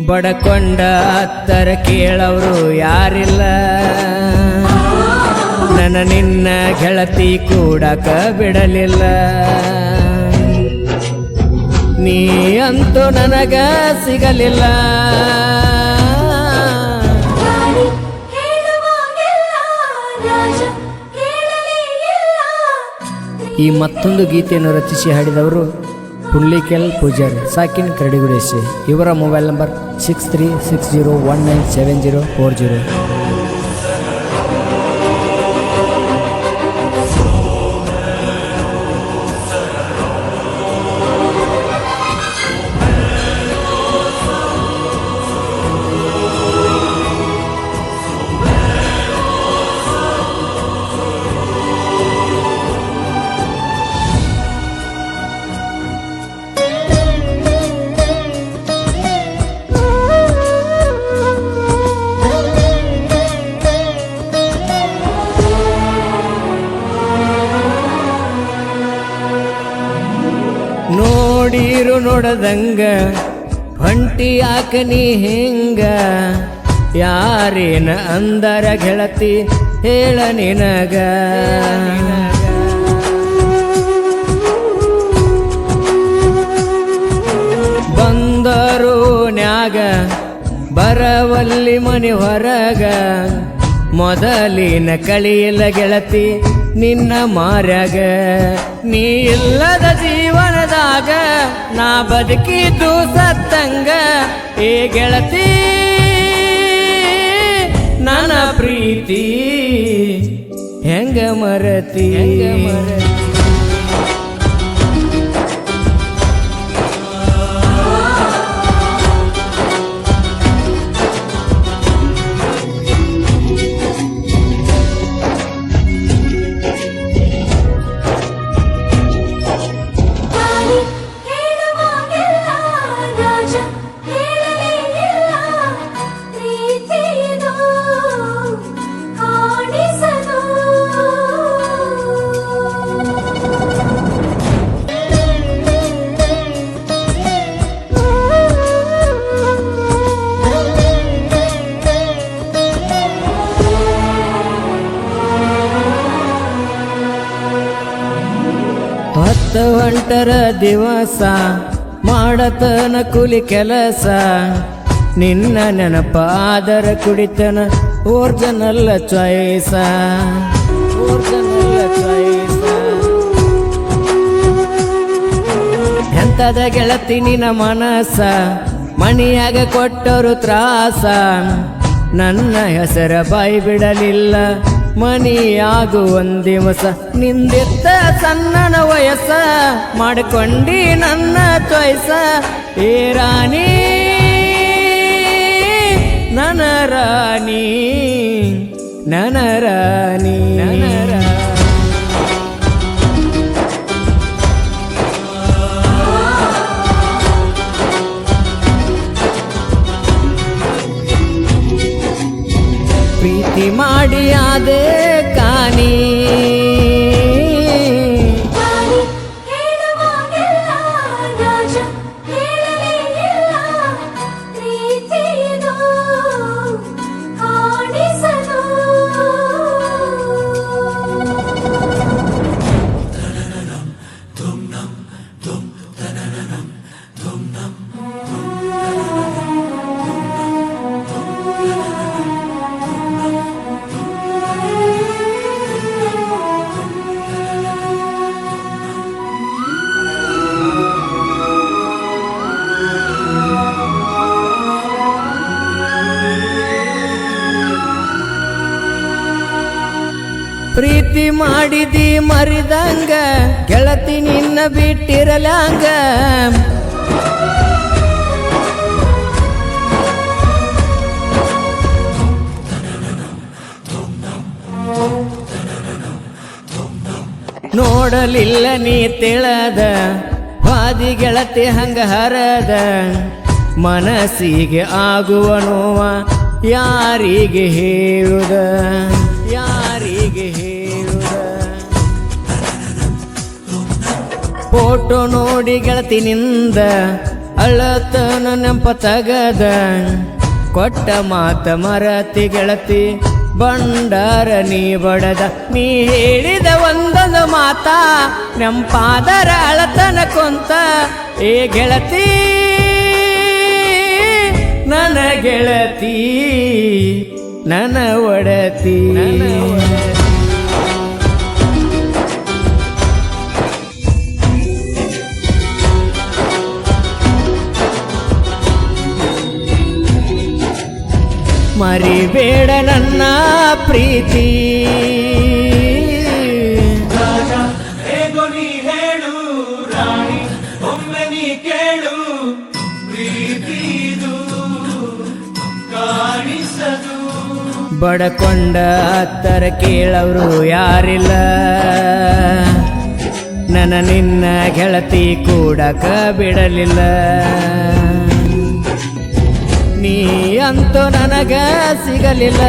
ಬಡಕೊಂಡ ಹತ್ತರ ಕೇಳವರು ಯಾರಿಲ್ಲ. ನನ್ನ ನಿನ್ನ ಗೆಳತಿ ಕೂಡಕ ಬಿಡಲಿಲ್ಲ. ನೀ ಅಂತೂ ನನಗ ಸಿಗಲಿಲ್ಲ. ಈ ಮತ್ತೊಂದು ಗೀತೆಯನ್ನು ರಚಿಸಿ ಹಾಡಿದವರು ಹುಳ್ಳಿಕೆಲ್ ಪೂಜಾರಿ, ಸಾಕಿನ್ ಕರಡಿಗುಡೇಶಿ. ಇವರ ಮೊಬೈಲ್ ನಂಬರ್ 6360197040. ನೋಡಿರು ನೋಡದಂಗ ಹೊಂಟಿ ಯಾಕ ನೀ ಹೆಂಗ, ಯಾರೇನ ಅಂದರ ಗೆಳತಿ ಹೇಳ ನಿನಗ. ಬಂದರು ನ್ಯಾಗ ಬರವಲ್ಲಿ ಮನೆ ಹೊರಗ, ಮೊದಲಿನ ಕಳಿಯಿಲ್ಲ ಗೆಳತಿ ನಿನ್ನ ಮಾರ್ಯಾಗ. ನೀ ಇಲ್ಲದ ಜೀವನದಾಗ ನಾ ಬದುಕಿದ್ದು ಸತ್ತಂಗ. ಏ ಗೆಳತಿ ನನ್ನ ಪ್ರೀತಿ ಹೆಂಗ ಮರತಿ. ಹೊಂಟರ ದಿವಸ ಮಾಡತನ ಕೂಲಿ ಕೆಲಸ, ನಿನ್ನ ನೆನಪಾದರ ಕುಡಿತನ ಓರ್ಜನಲ್ಲ ಚಾಯ್ಸ. ಎಂತದ ಗೆಳತಿ ನಿನ್ನ ಮನಸ, ಮಣಿಯಾಗ ಕೊಟ್ಟರು ತ್ರಾಸ. ನನ್ನ ಹೆಸರ ಬಾಯಿ ಬಿಡಲಿಲ್ಲ ಮನಿಯಾಗು ಒಂದಿವಸ. ನಿಂದಿತ್ತ ಸಣ್ಣನ ವಯಸ್ಸ ಮಾಡಿಕೊಂಡಿ ನನ್ನ ಚಾಯ್ಸ. ಏ ರಾಣಿ ನನ್ನ ರಾಣಿ, ನನ್ನ ರಾಣಿ, ನನ್ನ ರಾಣಿ. ಪ್ರೀತಿ ಮಾಡಿ ಆದೆ ಕಾನಿ, ಪ್ರೀತಿ ಮಾಡಿದಿ ಮರಿದಂಗ ಗೆಳತಿ ನಿನ್ನ ಬಿಟ್ಟಿರಲಂಗ. ನೋಡಲಿಲ್ಲ ನೀ ತಿಳದ ಹಾದಿ ಗೆಳತಿ ಹಂಗ ಹರದ. ಮನಸ್ಸಿಗೆ ಆಗುವ ನೋವ ಯಾರಿಗೆ ಹೇಳುದ, ಯಾರಿಗೆ ಹೇಳುದ. ಫೋಟೋ ನೋಡಿ ಗೆಳತಿನಿಂದ ಅಳತನ ನೆಂಪ ತಗದ ಕೊಟ್ಟ ಮಾತ ಮರತಿ ಗೆಳತಿ ಬಂಡಾರ ನೀ ಬಡದ ನೀ ಹೇಳಿದ ಒಂದೊಂದು ಮಾತ ನೆಂಪಾದರ ಅಳತನ ಕೊಂತ ಏ ಗೆಳತಿ ನನ್ನ ಗೆಳತಿ ನನ್ನ ಒಡತಿ ಮರಿಬೇಡ ನನ್ನ ಪ್ರೀತಿ ಹೇಗೋ ನೀ ಹೇಳು ರಾಣಿ ಒಮ್ಮೆ ನೀ ಕೇಳು ಪ್ರೀತಿದು ಕಾಣಿಸದು ಬಡಕೊಂಡ ಹತ್ತರ ಕೇಳವರು ಯಾರಿಲ್ಲ ನನ್ನ ನಿನ್ನ ಗೆಳತಿ ಕೂಡಕ ಬಿಡಲಿಲ್ಲ ನೀ ಅಂತೂ ನನಗ ಸಿಗಲಿಲ್ಲ